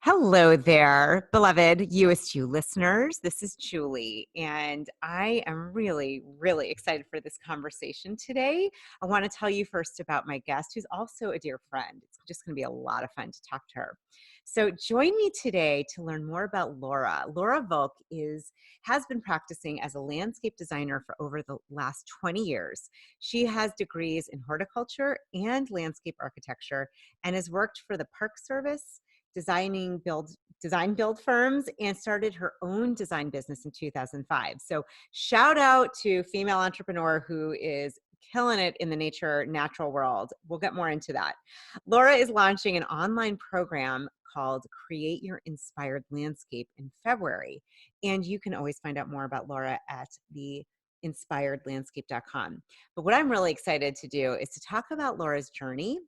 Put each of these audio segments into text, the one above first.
Hello there, beloved You-est listeners. This is Julie, and I am really, really excited for this conversation today. I want to tell you first about my guest, who's also a dear friend. It's just going to be a lot of fun to talk to her. So join me today to learn more about Laura. Laura Volk has been practicing as a landscape designer for over the last 20 years. She has degrees in horticulture and landscape architecture and has worked for the Park Service, design build firms, and started her own design business in 2005. So shout out to female entrepreneur who is killing it in the natural world. We'll get more into that. Laura is launching an online program called Create Your Inspired Landscape in February. And you can always find out more about Laura at the inspiredlandscape.com. But what I'm really excited to do is to talk about Laura's journey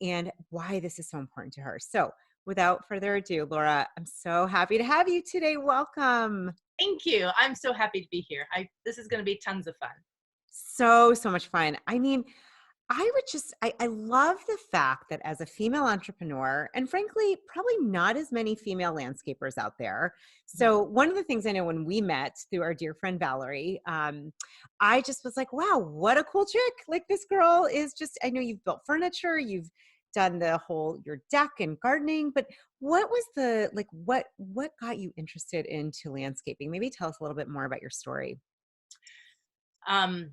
and why this is so important to her. So without further ado, Laura, I'm so happy to have you today. Welcome. Thank you. I'm so happy to be here. This is going to be tons of fun. So much fun. I mean, I love the fact that as a female entrepreneur, and frankly, probably not as many female landscapers out there. So one of the things I know when we met through our dear friend Valerie, I just was like, wow, what a cool chick. Like this girl is just, I know you've built furniture, you've done your deck and gardening, but what was what got you interested into landscaping? Maybe tell us a little bit more about your story. Um,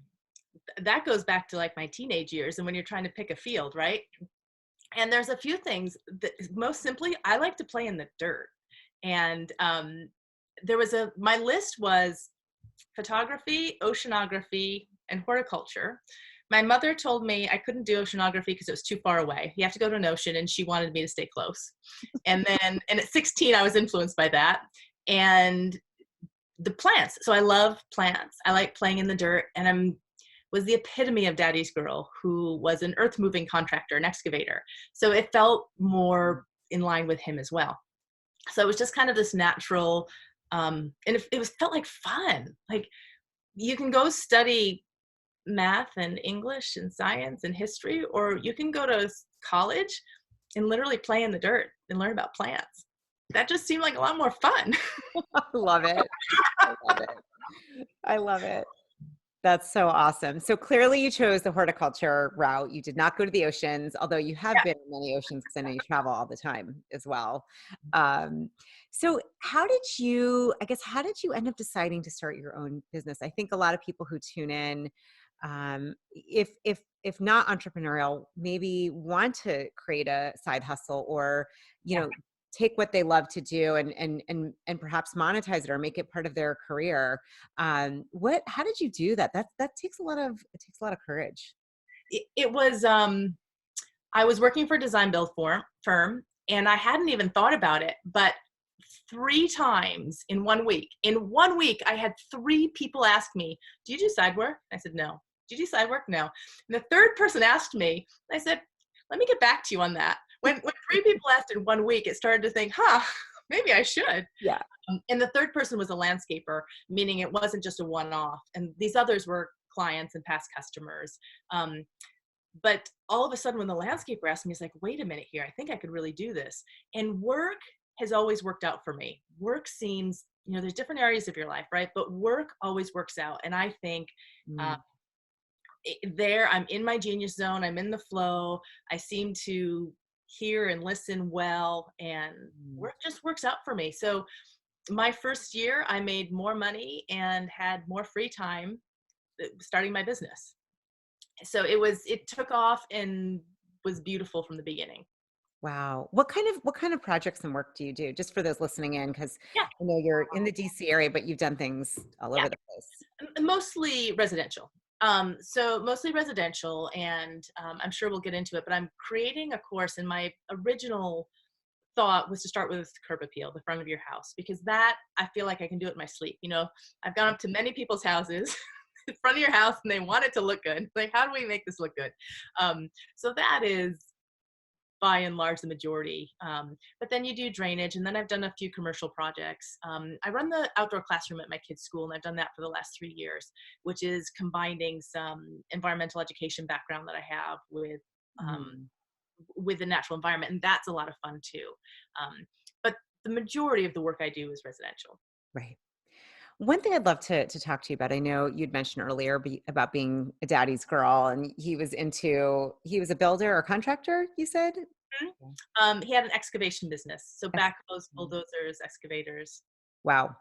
that goes back to like my teenage years and when you're trying to pick a field, right? And there's a few things that most simply, I like to play in the dirt. And my list was photography, oceanography, and horticulture. My mother told me I couldn't do oceanography because it was too far away. You have to go to an ocean, and she wanted me to stay close. And at 16, I was influenced by that. And the plants. So I love plants. I like playing in the dirt, and was the epitome of daddy's girl who was an earth moving contractor, an excavator. So it felt more in line with him as well. So it was just kind of this natural, and felt like fun. Like you can go study math and English and science and history, or you can go to college and literally play in the dirt and learn about plants. That just seemed like a lot more fun. I love it. I love it. I love it. That's so awesome. So clearly you chose the horticulture route. You did not go to the oceans, although you have been in many oceans because I know you travel all the time as well. So how did you end up deciding to start your own business? I think a lot of people who tune in, if not entrepreneurial, maybe want to create a side hustle or, take what they love to do and perhaps monetize it or make it part of their career. How did you do that? That takes a lot of courage. It was, I was working for a design build firm, and I hadn't even thought about it, but 3 times in 1 week, I had 3 people ask me, do you do side work? I said, no. Do you do side work? No. And the third person asked me, I said, let me get back to you on that. When 3 people asked in 1 week, it started to think, maybe I should. Yeah. And the third person was a landscaper, meaning it wasn't just a one-off. And these others were clients and past customers. But all of a sudden when the landscaper asked me, it's like, wait a minute here, I think I could really do this. And work has always worked out for me. Work seems, there's different areas of your life, right? But work always works out. And I think I'm in my genius zone. I'm in the flow. I seem to hear and listen well, and work just works out for me. So my first year, I made more money and had more free time starting my business. So it took off and was beautiful from the beginning. Wow. What kind of projects and work do you do? Just for those listening in, because I know you're in the DC area, but you've done things all over the place. Mostly residential. So mostly residential, and I'm sure we'll get into it, but I'm creating a course, and my original thought was to start with curb appeal, the front of your house, because that I feel like I can do it in my sleep. I've gone up to many people's houses, the front of your house, and they want it to look good. Like, how do we make this look good? So that is by and large the majority. But then you do drainage, and then I've done a few commercial projects. I run the outdoor classroom at my kids' school, and I've done that for the last 3 years, which is combining some environmental education background that I have with with the natural environment. And that's a lot of fun too. But the majority of the work I do is residential. Right. One thing I'd love to talk to you about, I know you'd mentioned earlier about being a daddy's girl, and he was a builder or contractor, you said? Mhm. Yeah. He had an excavation business, so Ex- backhoes, bulldozers, excavators. Wow.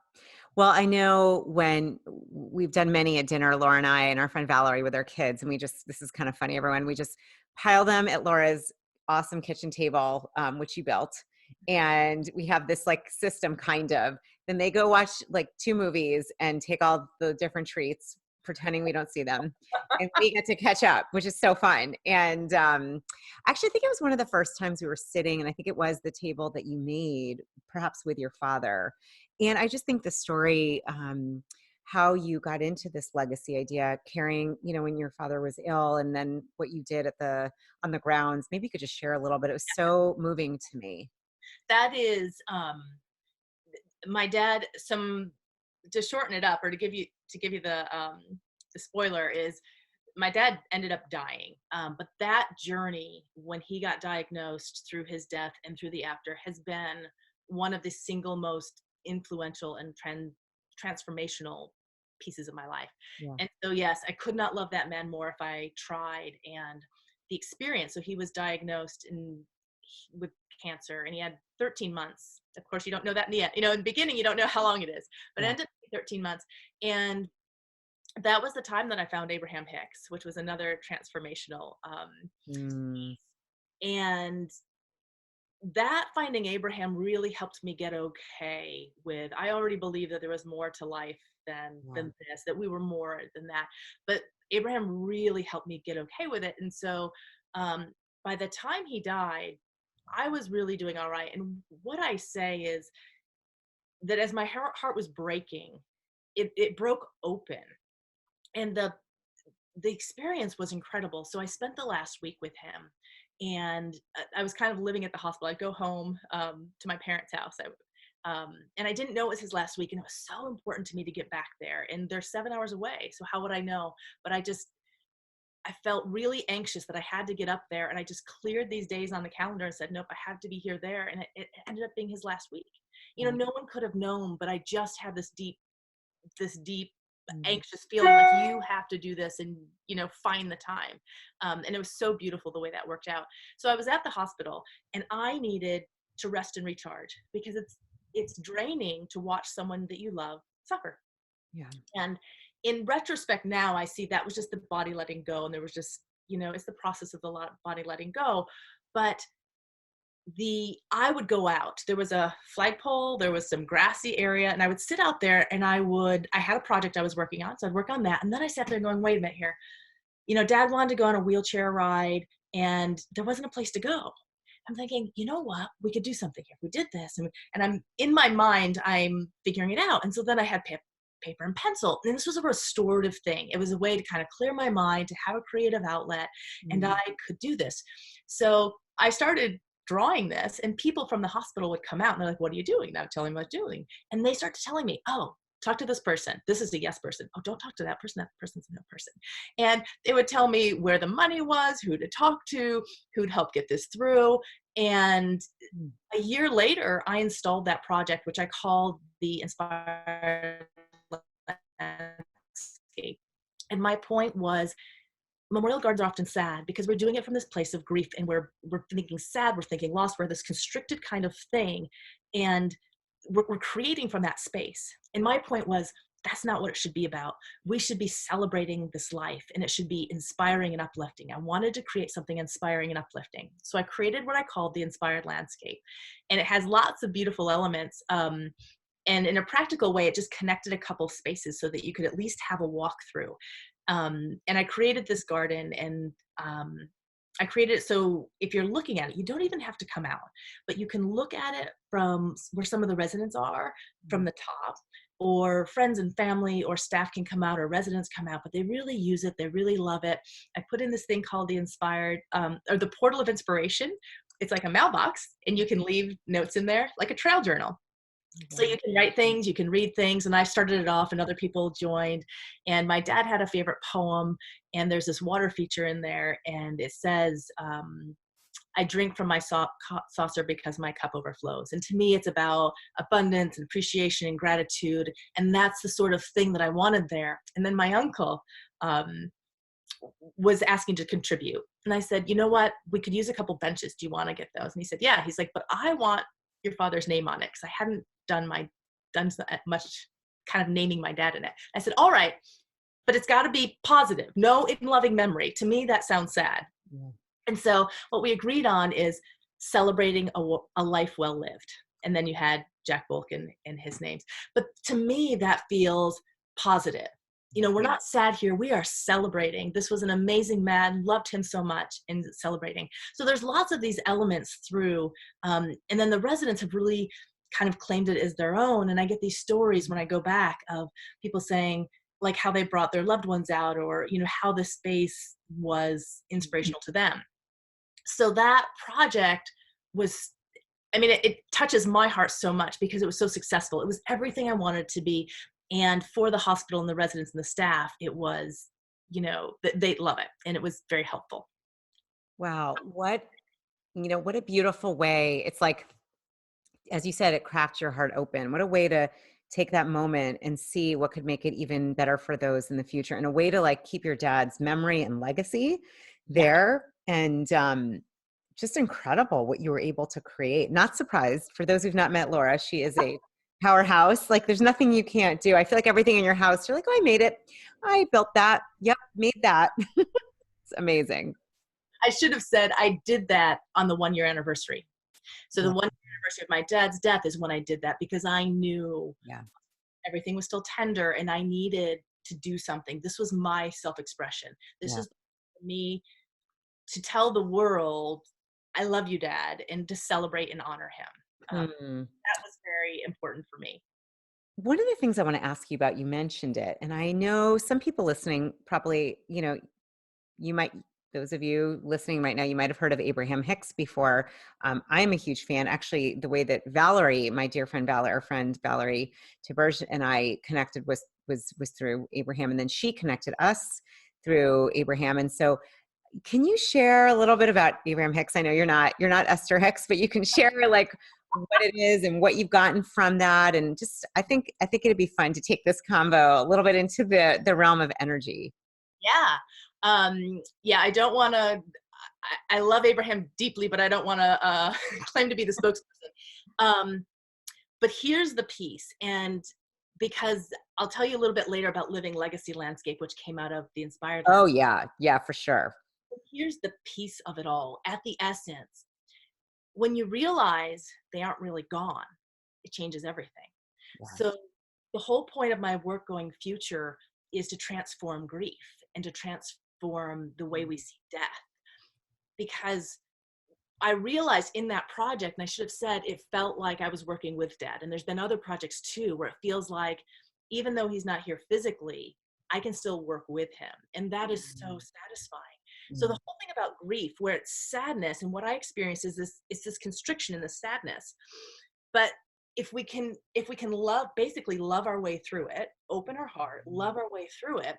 Well, I know when we've done many at dinner, Laura and I and our friend Valerie with our kids, and this is kind of funny, everyone. We just pile them at Laura's awesome kitchen table, which you built. And we have this like system kind of. Then they go watch like 2 movies and take all the different treats, pretending we don't see them. And we get to catch up, which is so fun. And actually, I think it was one of the first times we were sitting, and I think it was the table that you made, perhaps with your father. And I just think the story, how you got into this legacy idea, carrying, when your father was ill, and then what you did on the grounds. Maybe you could just share a little bit. It was so moving to me. That is my dad. Some To shorten it up, or to give you the spoiler, is my dad ended up dying. But that journey, when he got diagnosed, through his death and through the after, has been one of the single most influential and transformational pieces of my life. Yeah. And so, yes, I could not love that man more if I tried. And the experience, so he was diagnosed with cancer, and he had 13 months. Of course, you don't know that in the beginning, you don't know how long it is, but it Yeah. ended up being 13 months. And that was the time that I found Abraham Hicks, which was another transformational Mm, and that finding Abraham really helped me get okay with. I already believed that there was more to life yeah. than this, that we were more than that. But Abraham really helped me get okay with it. And so um, by the time he died, I was really doing all right. And what I say is that as my heart was breaking, it broke open. And the experience was incredible. So I spent the last week with him, and I was kind of living at the hospital. I'd go home to my parents' house. And I didn't know it was his last week, and it was so important to me to get back there. And they're 7 hours away, so how would I know? But I felt really anxious that I had to get up there, and I just cleared these days on the calendar and said, nope, I have to be here there. And it ended up being his last week. Yeah. No one could have known, but I just had this deep Mm. anxious feeling like you have to do this, and find the time. And it was so beautiful the way that worked out. So I was at the hospital, and I needed to rest and recharge, because it's draining to watch someone that you love suffer. Yeah. And in retrospect now, I see that was just the body letting go, and there was just, it's the process of the body letting go. But I would go out. There was a flagpole, there was some grassy area, and I would sit out there, and I had a project I was working on, so I'd work on that. And then I sat there going, wait a minute here. Dad wanted to go on a wheelchair ride, and there wasn't a place to go. I'm thinking, you know what? We could do something if we did this. And I'm in my mind, I'm figuring it out. And so then I had paper and pencil. And this was a restorative thing. It was a way to kind of clear my mind, to have a creative outlet, and Mm. I could do this. So I started drawing this, and people from the hospital would come out, and they're like, what are you doing? And I would tell them what I'm doing. And they started telling me, oh, talk to this person. This is a yes person. Oh, don't talk to that person. That person's a no person. And they would tell me where the money was, who to talk to, who'd help get this through. And Mm. a year later, I installed that project, which I called the Inspired Landscape. And my point was, memorial gardens are often sad because we're doing it from this place of grief, and we're thinking sad, we're thinking lost, we're this constricted kind of thing, and we're creating from that space. And my point was, that's not what it should be about. We should be celebrating this life, and it should be inspiring and uplifting. I wanted to create something inspiring and uplifting, so I created what I called the Inspired Landscape, and it has lots of beautiful elements. And in a practical way, it just connected a couple spaces so that you could at least have a walkthrough. And I created this garden, and I created it so if you're looking at it, you don't even have to come out, but you can look at it from where some of the residents are, from the top, or friends and family or staff can come out, or residents come out, but they really use it. They really love it. I put in this thing called the Inspired, or the Portal of Inspiration. It's like a mailbox, and you can leave notes in there, like a trail journal. So Wow. you can write things, you can read things, and I started it off, and other people joined. And my dad had a favorite poem, and there's this water feature in there, and it says, I drink from my saucer because my cup overflows. And to me, it's about abundance and appreciation and gratitude. And that's the sort of thing that I wanted there. And then my uncle was asking to contribute. And I said, you know what? We could use a couple benches. Do you want to get those? And he said, yeah. He's like, but I want your father's name on it, because I hadn't done much kind of naming my dad in it. I said, all right, but it's got to be positive. No in loving memory. To me, that sounds sad. Yeah. And so what we agreed on is celebrating a life well lived. And then you had Jack Volk and his names. But to me, that feels positive. You know, we're not sad here. We are celebrating. This was an amazing man, loved him so much, and celebrating. So there's lots of these elements through. And then the residents have really kind of claimed it as their own. And I get these stories when I go back of people saying, like, how they brought their loved ones out, or, you know, how the space was inspirational to them. So that project was, I mean, it touches my heart so much because it was so successful. It was everything I wanted to be. And for the hospital and the residents and the staff, it was, you know, they love it. And it was very helpful. Wow. What a beautiful way. It's like, as you said, it cracked your heart open. What a way to take that moment and see what could make it even better for those in the future, and a way to like keep your dad's memory and legacy there. And just incredible what you were able to create. Not surprised. For those who've not met Laura, she is a powerhouse. Like, there's nothing you can't do. I feel like everything in your house, you're like, oh, I made it. I built that. Yep, made that. It's amazing. I should have said I did that on the 1-year anniversary. So the 1-year anniversary of my dad's death is when I did that, because I knew everything was still tender and I needed to do something. This was my self-expression. This is me to tell the world, I love you, Dad, and to celebrate and honor him. That was very important for me. One of the things I want to ask you about, you mentioned it, and I know some people listening probably, you know, those of you listening right now, you might have heard of Abraham Hicks before. I'm a huge fan. Actually, the way that Valerie, my dear friend Valerie Tiberge, and I connected was through Abraham, and then she connected us through Abraham. And so, can you share a little bit about Abraham Hicks? I know you're not Esther Hicks, but you can share like what it is and what you've gotten from that. And just, I think it'd be fun to take this combo a little bit into the realm of energy. Yeah. I don't want to, I love Abraham deeply, but I don't want to claim to be the spokesperson. But here's the piece. And because I'll tell you a little bit later about Living Legacy Landscape, which came out of the Inspired Oh, Landscape. yeah, for sure. Here's the piece of it all. At the essence, when you realize they aren't really gone, it changes everything. Yeah. So the whole point of my work going future is to transform grief and to transform the way we see death. Because I realized in that project, and I should have said, it felt like I was working with Dad. And there's been other projects too, where it feels like, even though he's not here physically, I can still work with him. And that is so satisfying. So the whole thing about grief, where it's sadness, and what I experience is this constriction and this sadness. But if we can basically love our way through it, open our heart, love our way through it,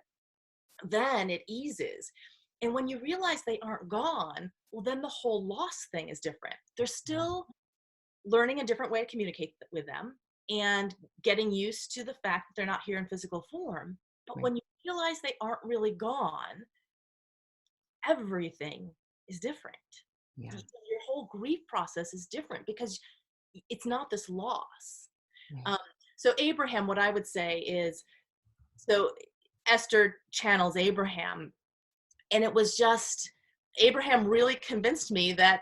then it eases. And when you realize they aren't gone, well, then the whole loss thing is different. They're still learning a different way to communicate with them and getting used to the fact that they're not here in physical form. But when you realize they aren't really gone, everything is different. Yeah. Your whole grief process is different because it's not this loss. So Abraham, what I would say is, so Esther channels Abraham, and it was just, Abraham really convinced me that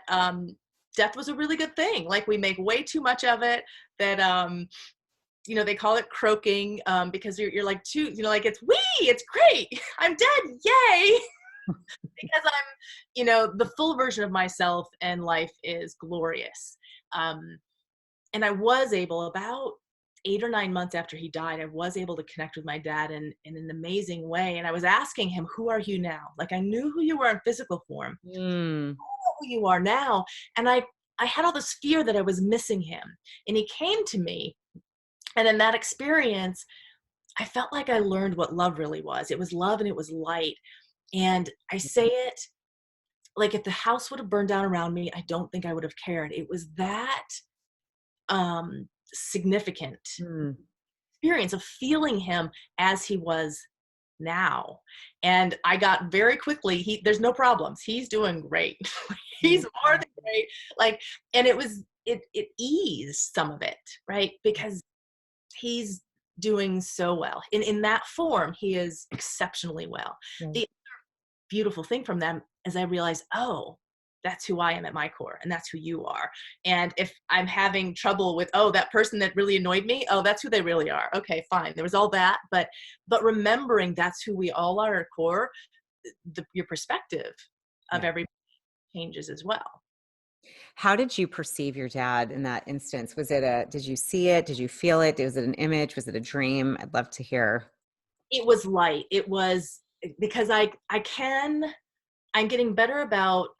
death was a really good thing. Like, we make way too much of it, that you know, they call it croaking, because you're like, like, it's great, I'm dead, yay. Because I'm, you know, the full version of myself, and life is glorious. And I was able, about 8 or 9 months after he died, I was able to connect with my dad in an amazing way. And I was asking him, who are you now? Like, I knew who you were in physical form. I don't know who you are now. And I had all this fear that I was missing him. And he came to me. And in that experience, I felt like I learned what love really was. It was love, and it was light. And I say it like if the house would have burned down around me, I don't think I would have cared. It was that significant Mm. experience of feeling him as he was now. And I got very quickly, there's no problems. He's doing great. He's more than great. Like, and it eased some of it, right? Because he's doing so well. In that form, he is exceptionally well. Right. The beautiful thing from them is I realized, oh, that's who I am at my core, and that's who you are. And if I'm having trouble with, oh, that person that really annoyed me, oh, that's who they really are. Okay, fine. There was all that, but remembering that's who we all are at core, your perspective of Yeah. every changes as well. How did you perceive your dad in that instance? Did you see it? Did you feel it? Was it an image? Was it a dream? I'd love to hear. It was light. It was because I'm getting better about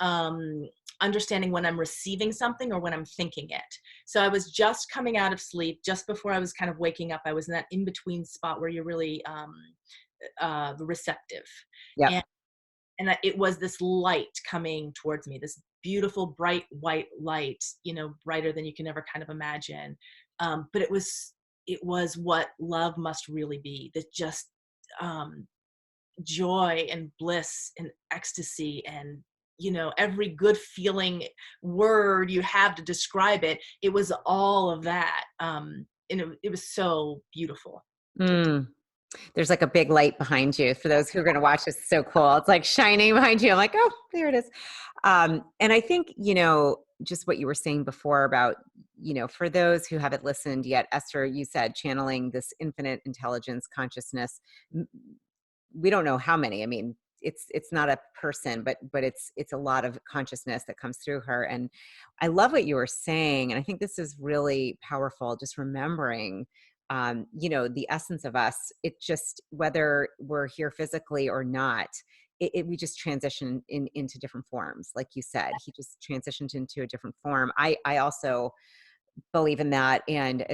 understanding when I'm receiving something or when I'm thinking it. So I was just coming out of sleep, just before I was kind of waking up. I was in that in-between spot where you're really receptive. Yep. And, it was this light coming towards me, this beautiful, bright, white light, brighter than you can ever kind of imagine. But it was what love must really be, that just joy and bliss and ecstasy and every good feeling word you have to describe it. It was all of that, and it was so beautiful. Mm. There's like a big light behind you. For those who are going to watch this, it's so cool. It's like shining behind you. I'm like, oh, there it is. And I think, just what you were saying before about, for those who haven't listened yet, Esther, you said channeling this infinite intelligence consciousness. We don't know how many. I mean, it's not a person, but it's a lot of consciousness that comes through her. And I love what you were saying, and I think this is really powerful. Just remembering, the essence of us. It just, whether we're here physically or not, we just transition into different forms. Like you said, he just transitioned into a different form. I also believe in that. And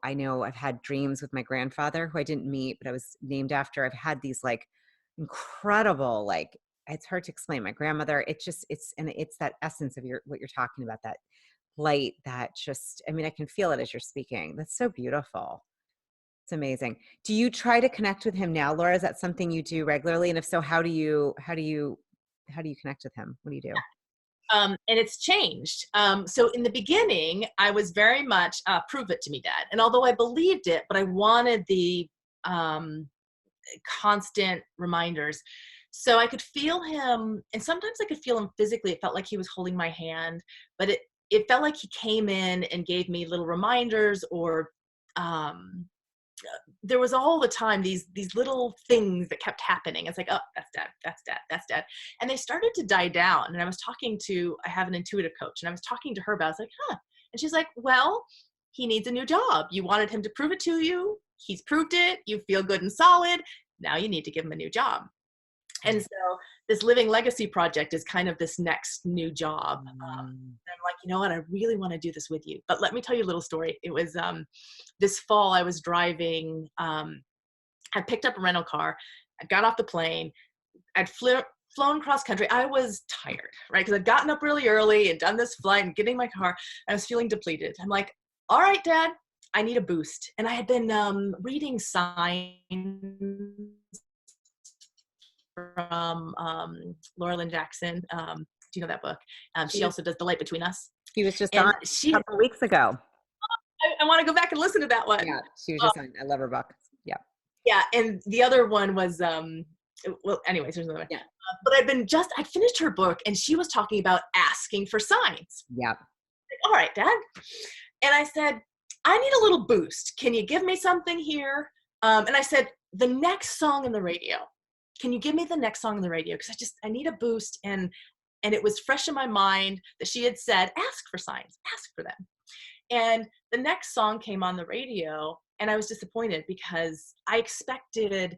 I know I've had dreams with my grandfather, who I didn't meet, but I was named after. I've had these like incredible, like, it's hard to explain. My grandmother, it's that essence of what you're talking about, that light that just, I mean, I can feel it as you're speaking. That's so beautiful. It's amazing. Do you try to connect with him now, Laura? Is that something you do regularly? And if so, how do you connect with him? What do you do? And it's changed. So in the beginning, I was very much prove it to me, Dad. And although I believed it, but I wanted the um, constant reminders. So I could feel him, and sometimes I could feel him physically. It felt like he was holding my hand, but it felt like he came in and gave me little reminders, or um, there was all the time these little things that kept happening. It's like, oh, that's Dad, that's Dad, that's Dad. And they started to die down. And I have an intuitive coach, and I was talking to her about it. I was like, huh. And she's like, well, he needs a new job. You wanted him to prove it to you. He's proved it. You feel good and solid. Now you need to give him a new job. And so this living legacy project is kind of this next new job. And I'm like, you know what? I really want to do this with you. But let me tell you a little story. It was this fall, I was driving. I picked up a rental car. I got off the plane. I'd flown cross country. I was tired, right? Because I'd gotten up really early and done this flight and getting in my car. I was feeling depleted. I'm like, all right, Dad, I need a boost. And I had been reading signs from Laura Lynn Jackson. Do you know that book? She also does The Light Between Us. He was just on And a couple weeks ago. I want to go back and listen to that one. Yeah, she was just on. I love her book. Yeah. Yeah, and the other one was, well, anyways, there's another one. Yeah. But I'd finished her book, and she was talking about asking for signs. Yeah. Like, all right, Dad. And I said, I need a little boost. Can you give me something here? And I said, the next song on the radio. Can you give me the next song on the radio? Because I need a boost. And it was fresh in my mind that she had said, ask for signs, ask for them. And the next song came on the radio, and I was disappointed because I expected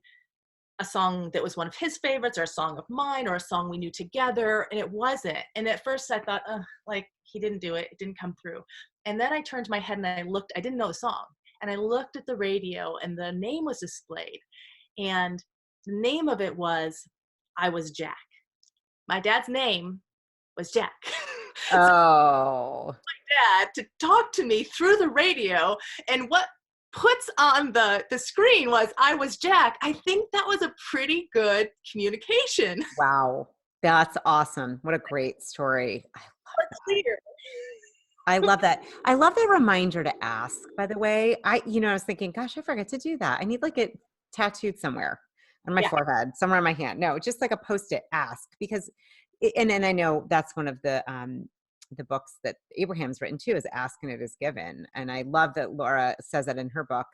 a song that was one of his favorites, or a song of mine, or a song we knew together, and it wasn't. And at first I thought, like, he didn't do it. It didn't come through. And then I turned my head and I didn't know the song. And I looked at the radio, and the name was displayed. And the name of it was I Was Jack. My dad's name was Jack. So Oh, dad to talk to me through the radio, and what puts on the screen was I was Jack. I think that was a pretty good communication. wow. That's awesome. What a great story. Clear. I love that. I love the reminder to ask, by the way. I was thinking, gosh, I forget to do that. I need like it tattooed somewhere on my Yeah. forehead, somewhere on my hand. No, just like a post-it ask because and I know that's one of the books that Abraham's written too is Ask and It Is Given. And I love that Laura says that in her book.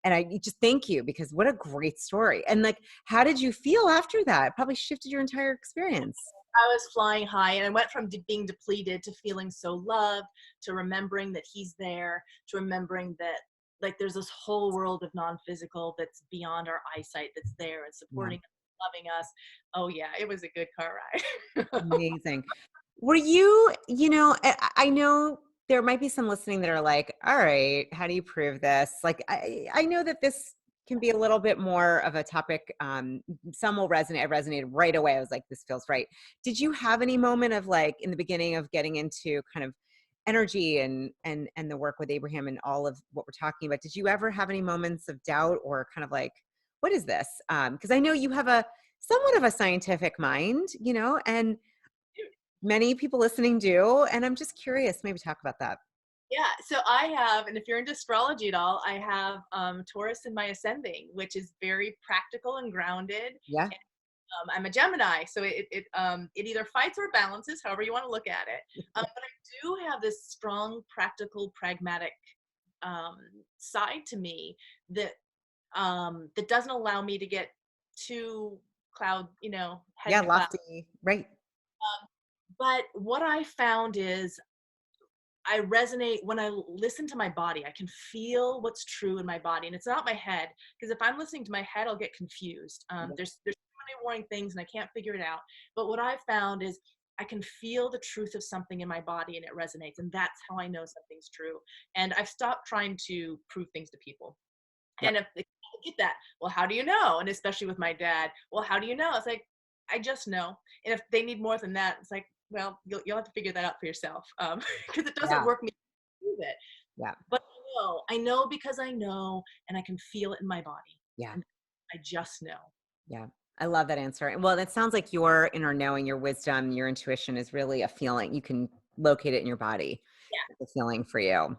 And I just thank you because what a great story. And like, how did you feel after that? It probably shifted your entire experience. I was flying high, and I went from being depleted to feeling so loved, to remembering that he's there, to remembering that like there's this whole world of non-physical that's beyond our eyesight that's there and Yeah. supporting us, loving us. Oh yeah, it was a good car ride. Amazing. Were you, I know there might be some listening that are like, all right, how do you prove this? Like, I know that this can be a little bit more of a topic. Some will resonate. I resonated right away. I was like, this feels right. Did you have any moment of like in the beginning of getting into kind of energy and the work with Abraham and all of what we're talking about? Did you ever have any moments of doubt or kind of like, what is this? Because I know you have a somewhat of a scientific mind, and many people listening do. And I'm just curious, maybe talk about that. Yeah, so I have, and if you're into astrology at all, I have Taurus in my ascending, which is very practical and grounded. Yeah. I'm a Gemini, so it either fights or balances, however you want to look at it. But I do have this strong, practical, pragmatic um, side to me that that doesn't allow me to get too head Yeah. in the cloud. Lofty. Right. But what I found is I resonate when I listen to my body. I can feel what's true in my body, and it's not my head. Because if I'm listening to my head, I'll get confused. Yeah. There's so many warring things, and I can't figure it out. But what I've found is I can feel the truth of something in my body, and it resonates, and that's how I know something's true. And I've stopped trying to prove things to people. And Yep. if they get that, well, how do you know? And especially with my dad, well, how do you know? It's like I just know. And if they need more than that, it's like, well, you'll have to figure that out for yourself, because it doesn't Yeah. work me to prove it. Yeah. But I know because I know, and I can feel it in my body, Yeah. and I just know. Yeah. I love that answer. Well, it sounds like your inner knowing, your wisdom, your intuition is really a feeling. You can locate it in your body. Yeah. It's a feeling for you.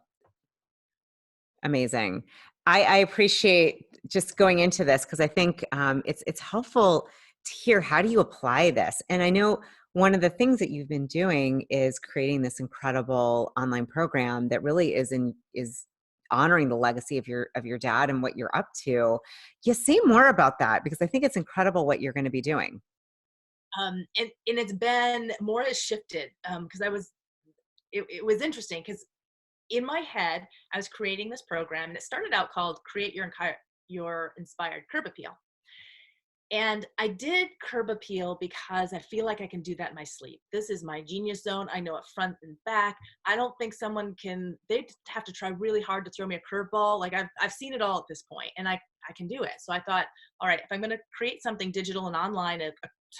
Amazing. I appreciate just going into this because I think it's helpful to hear how do you apply this. And I know one of the things that you've been doing is creating this incredible online program that really is honoring the legacy of your dad and what you're up to. Yeah, say more about that because I think it's incredible what you're going to be doing. And it's been more has shifted because it was interesting because in my head, I was creating this program, and it started out called Create Your Inspired Curb Appeal. And I did curb appeal because I feel like I can do that in my sleep. This is my genius zone. I know it front and back. I don't think they'd have to try really hard to throw me a curveball. Like I've seen it all at this point, and I can do it. So I thought, all right, if I'm going to create something digital and online, a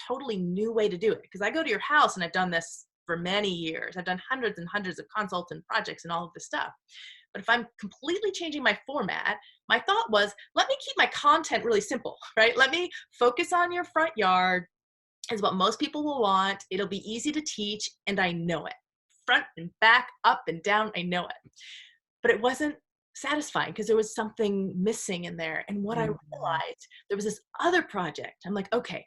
totally new way to do it, because I go to your house and I've done this for many years. I've done hundreds and hundreds of consults and projects and all of this stuff. But if I'm completely changing my format, my thought was, let me keep my content really simple, right? Let me focus on your front yard is what most people will want. It'll be easy to teach, and I know it. Front and back, up and down, I know it. But it wasn't satisfying because there was something missing in there. And what I Mhm. realized, there was this other project. I'm like, okay,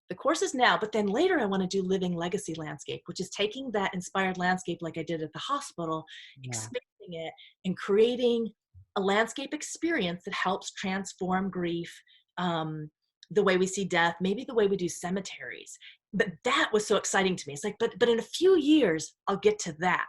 the course is now, but then later I want to do living legacy landscape, which is taking that inspired landscape like I did at the hospital, Yeah. expanding it and creating a landscape experience that helps transform grief, the way we see death, maybe the way we do cemeteries. But that was so exciting to me. It's like, but in a few years, I'll get to that.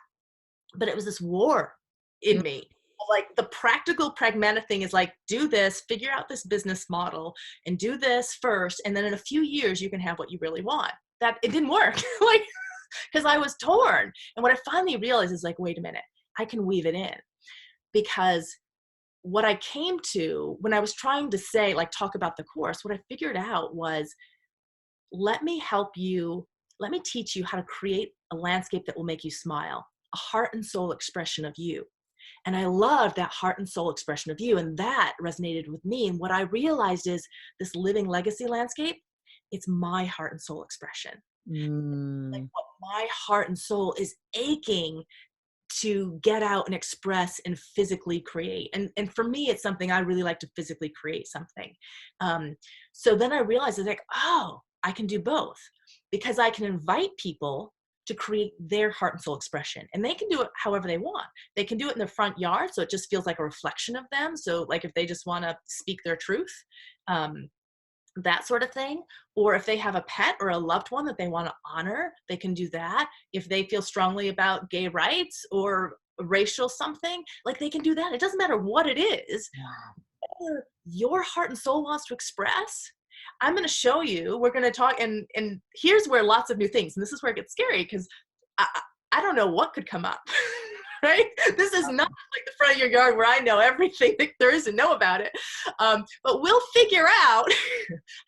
But it was this war in me. Like the practical pragmatic thing is like, do this, figure out this business model and do this first. And then in a few years, you can have what you really want. That it didn't work. Like, because I was torn. And what I finally realized is like, wait a minute, I can weave it in. Because what I came to when I was trying to say, like, talk about the course, what I figured out was, let me help you let me teach you how to create a landscape that will make you smile, a heart and soul expression of you. And I loved that heart and soul expression of you. And that resonated with me. And what I realized is this living legacy landscape, it's my heart and soul expression. Like Mm. what my heart and soul is aching to get out and express and physically create. And for me, it's something I really like to physically create something. So then I realized, it's like, oh, I can do both, because I can invite people to create their heart and soul expression, and they can do it however they want. They can do it in their front yard, so it just feels like a reflection of them. So like if they just want to speak their truth, that sort of thing. Or if they have a pet or a loved one that they want to honor, they can do that. If they feel strongly about gay rights or racial something, like they can do that. It doesn't matter what it is, whatever your heart and soul wants to express. I'm going to show you, we're going to talk, and here's where lots of new things, and this is where it gets scary, because I don't know what could come up. Right? This is not like the front of your yard where I know everything that there is to know about it. But we'll figure out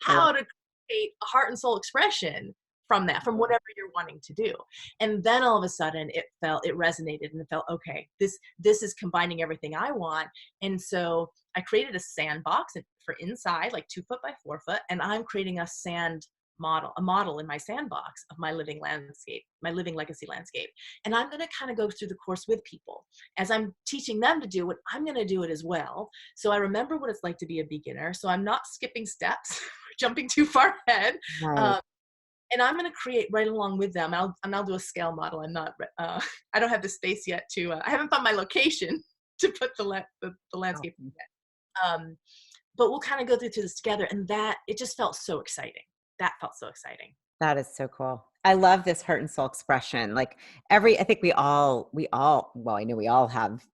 how to create a heart and soul expression from that, from whatever you're wanting to do. And then all of a sudden it resonated, and it felt, okay, this is combining everything I want. And so I created a sandbox for inside, like 2 foot by 4 foot, and I'm creating a model in my sandbox of my living landscape, my living legacy landscape. And I'm going to kind of go through the course with people. As I'm teaching them to do it, I'm going to do it as well. So I remember what it's like to be a beginner. So I'm not skipping steps, jumping too far ahead. Right. And I'm going to create right along with them. I'll do a scale model. I'm not, I don't have the space yet I haven't found my location to put the landscape in yet. But we'll kind of go through this together. And that, it just felt so exciting. That felt so exciting. That is so cool. I love this heart and soul expression. Like I think well, I know we all have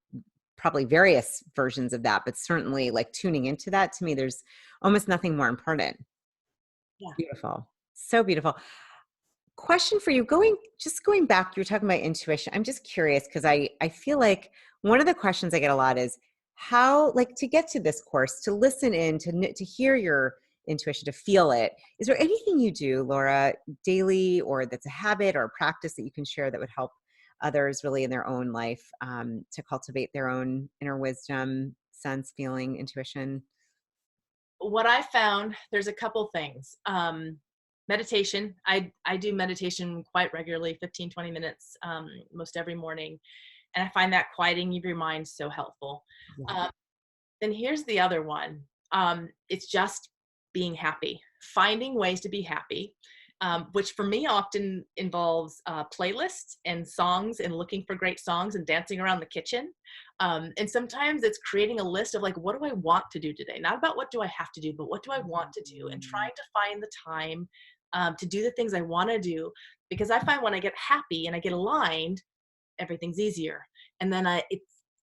probably various versions of that, but certainly like tuning into that, to me, there's almost nothing more important. Yeah. Beautiful. So beautiful. Question for you, just going back, you were talking about intuition. I'm just curious because I feel like one of the questions I get a lot is how, like, to get to this course, to listen in, to hear your intuition, to feel it. Is there anything you do, Laura, daily, or that's a habit or a practice that you can share that would help others really in their own life, to cultivate their own inner wisdom, sense, feeling, intuition? What I found, there's a couple things. Meditation. I do meditation quite regularly, 15, 20 minutes, most every morning. And I find that quieting of your mind so helpful. Yeah. Um, then here's the other one. It's just being happy, finding ways to be happy, which for me often involves playlists and songs and looking for great songs and dancing around the kitchen. And sometimes it's creating a list of like, what do I want to do today? Not about what do I have to do, but what do I want to do? And trying to find the time to do the things I want to do. Because I find when I get happy and I get aligned, everything's easier. And then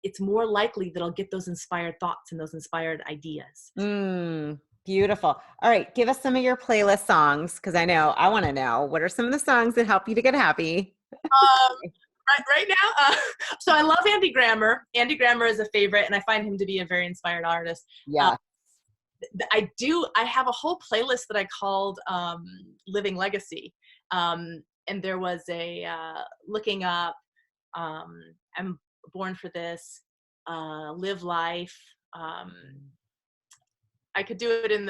it's more likely that I'll get those inspired thoughts and those inspired ideas. Beautiful. All right. Give us some of your playlist songs, because I want to know, what are some of the songs that help you to get happy? Um, right now, so I love Andy Grammer. Andy Grammer is a favorite, and I find him to be a very inspired artist. Yeah. I have a whole playlist that I called Living Legacy. And there was a looking up, I'm born for this, live life. I could do it in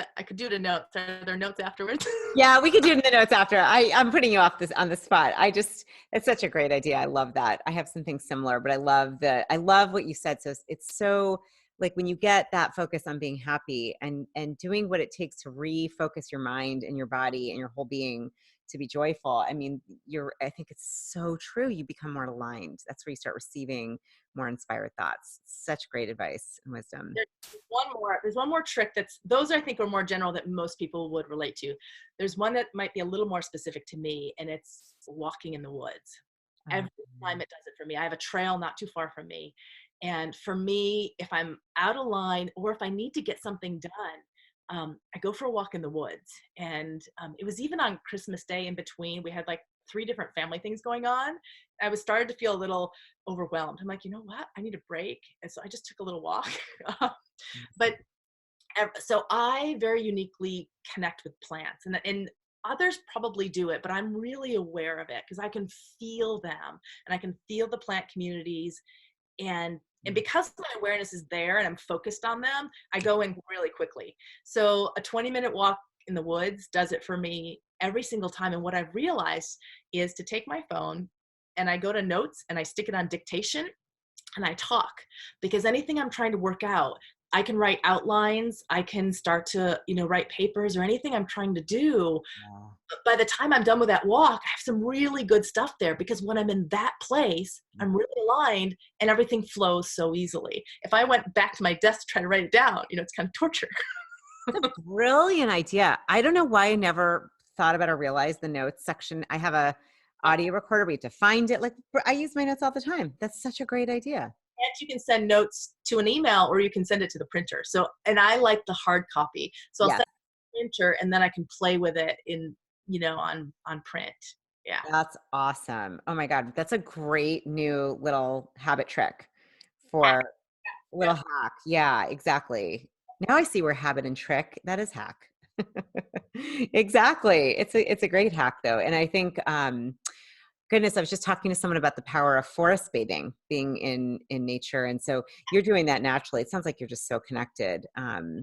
notes. Are there notes afterwards? Yeah, we could do it in the notes after. I'm putting you off on the spot. It's such a great idea. I love that. I have something similar, but I love what you said. So it's so, like, when you get that focus on being happy and doing what it takes to refocus your mind and your body and your whole being to be joyful. I mean, I think it's so true. You become more aligned. That's where you start receiving more inspired thoughts. Such great advice and wisdom. There's one more trick those I think are more general that most people would relate to. There's one that might be a little more specific to me, and it's walking in the woods. Every time it does it for me. I have a trail not too far from me. And for me, if I'm out of line or if I need to get something done, I go for a walk in the woods. And it was even on Christmas Day in between. We had like 3 different family things going on. I was started to feel a little overwhelmed. I'm like, you know what? I need a break. And so I just took a little walk. But so I very uniquely connect with plants. And Others probably do it, but I'm really aware of it because I can feel them and I can feel the plant communities. And because my awareness is there and I'm focused on them, I go in really quickly. So a 20-minute walk in the woods does it for me every single time. And what I've realized is to take my phone and I go to notes and I stick it on dictation and I talk, because anything I'm trying to work out, I can write outlines, I can start to, write papers or anything I'm trying to do. Wow. But by the time I'm done with that walk, I have some really good stuff there, because when I'm in that place, I'm really aligned and everything flows so easily. If I went back to my desk to try to write it down, it's kind of torture. It's a brilliant idea. I don't know why I never thought about or realized the notes section. I have a audio recorder. We have to find it. Like, I use my notes all the time. That's such a great idea. And you can send notes to an email or you can send it to the printer. So, and I like the hard copy. So I'll Yes. send it to the printer and then I can play with it on print. Yeah. That's awesome. Oh my God. That's a great new little habit trick Hack. for Yeah. little hack. Yeah, exactly. Now I see where habit and trick, that is hack. Exactly. It's a great hack though. And I think goodness, I was just talking to someone about the power of forest bathing, being in nature. And so you're doing that naturally. It sounds like you're just so connected. I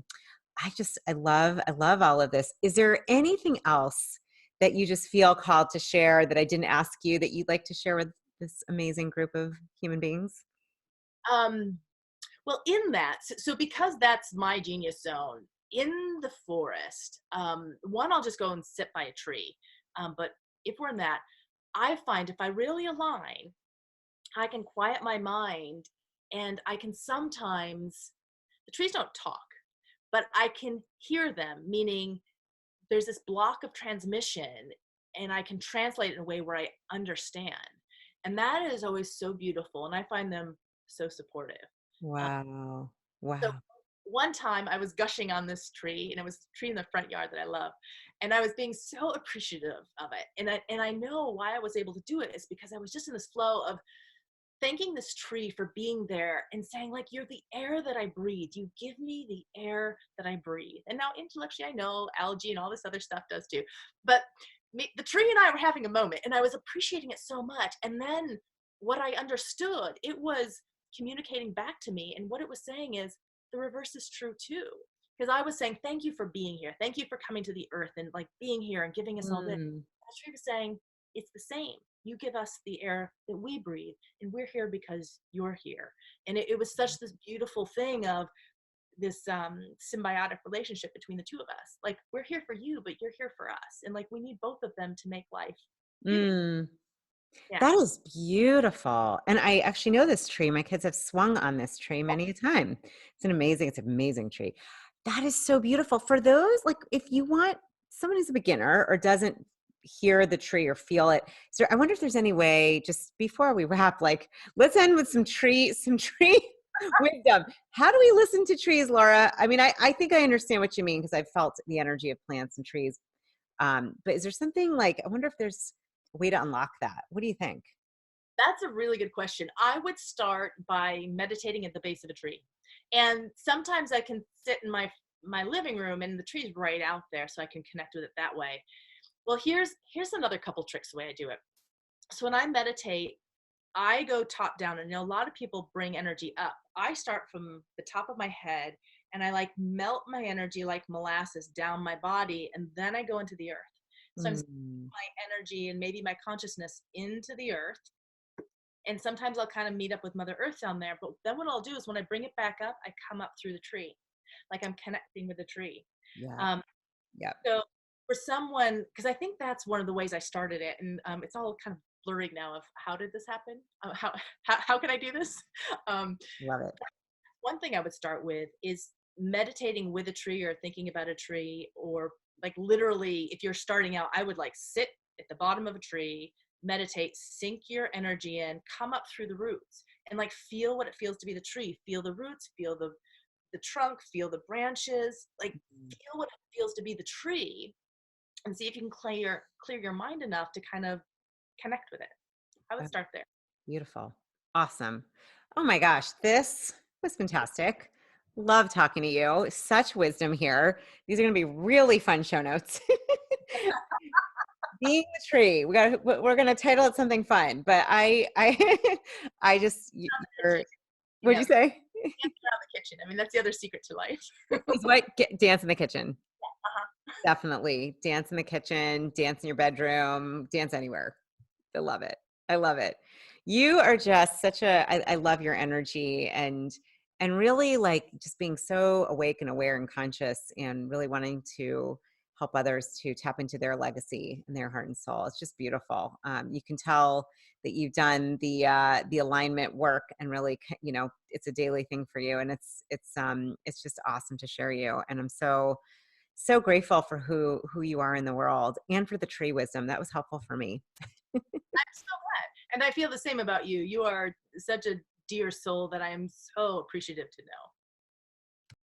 love all of this. Is there anything else that you just feel called to share that I didn't ask you that you'd like to share with this amazing group of human beings? Um, well, in that, so because that's my genius zone in the forest, one, I'll just go and sit by a tree. But if we're in that, I find if I really align, I can quiet my mind and I can sometimes, the trees don't talk, but I can hear them, meaning there's this block of transmission and I can translate it in a way where I understand. And that is always so beautiful. And I find them so supportive. Uh, Wow. so Wow. one time I was gushing on this tree, and it was a tree in the front yard that I love. And I was being so appreciative of it. And I know why I was able to do it is because I was just in this flow of thanking this tree for being there and saying, like, you're the air that I breathe. You give me the air that I breathe. And now intellectually, I know algae and all this other stuff does too. But the tree and I were having a moment and I was appreciating it so much. And then what I understood, it was communicating back to me. And what it was saying is the reverse is true too. Because I was saying, thank you for being here. Thank you for coming to the earth and like being here and giving us all this. Mm, The tree was saying, it's the same. You give us the air that we breathe, and we're here because you're here. And it was such this beautiful thing of this symbiotic relationship between the two of us. Like, we're here for you, but you're here for us. And like, we need both of them to make life beautiful. mm. Yeah. That is beautiful. And I actually know this tree. My kids have swung on this tree many a time. It's an amazing tree. That is so beautiful. For those, like if you want someone who's a beginner or doesn't hear the tree or feel it, so I wonder if there's any way, just before we wrap, like let's end with some tree wisdom. How do we listen to trees, Laura? I mean, I think I understand what you mean because I've felt the energy of plants and trees. But is there something like, I wonder if there's a way to unlock that. What do you think? That's a really good question. I would start by meditating at the base of a tree. And sometimes I can sit in my living room and the tree's right out there so I can connect with it that way. Well, here's another couple tricks the way I do it. So when I meditate, I go top down, and a lot of people bring energy up. I start from the top of my head and I like melt my energy like molasses down my body, and then I go into the earth. So I'm sending Mm, my energy and maybe my consciousness into the earth. And sometimes I'll kind of meet up with Mother Earth down there. But then what I'll do is when I bring it back up, I come up through the tree, like I'm connecting with the tree. yeah, Um, yeah. so for someone, because I think that's one of the ways I started it, and it's all kind of blurring now of how did this happen? How can I do this? Um, Love it. one thing I would start with is meditating with a tree or thinking about a tree, or like literally, if you're starting out, I would like sit at the bottom of a tree, meditate, sink your energy in, come up through the roots, and like feel what it feels to be the tree. Feel the roots, feel the trunk, feel the branches, like Mm, feel what it feels to be the tree, and see if you can clear your mind enough to kind of connect with it. I would oh, start there. beautiful. Awesome. Oh my gosh, this was fantastic. Love talking to you. Such wisdom here. These are going to be really fun show notes. Being the tree. We're going to title it something fun, but I just you're You what'd you know, say? around the kitchen. I mean, that's the other secret to life. Is what dance in the kitchen. Uh-huh. Definitely. Dance in the kitchen, dance in your bedroom, dance anywhere. I love it. I love it. You are just such I love your energy and really like just being so awake and aware and conscious and really wanting to help others to tap into their legacy and their heart and soul. It's just beautiful. You can tell that you've done the alignment work and really, it's a daily thing for you. And it's just awesome to share you. And I'm so grateful for who you are in the world and for the tree wisdom. That was helpful for me. I'm so glad. And I feel the same about you. You are such a dear soul that I am so appreciative to know.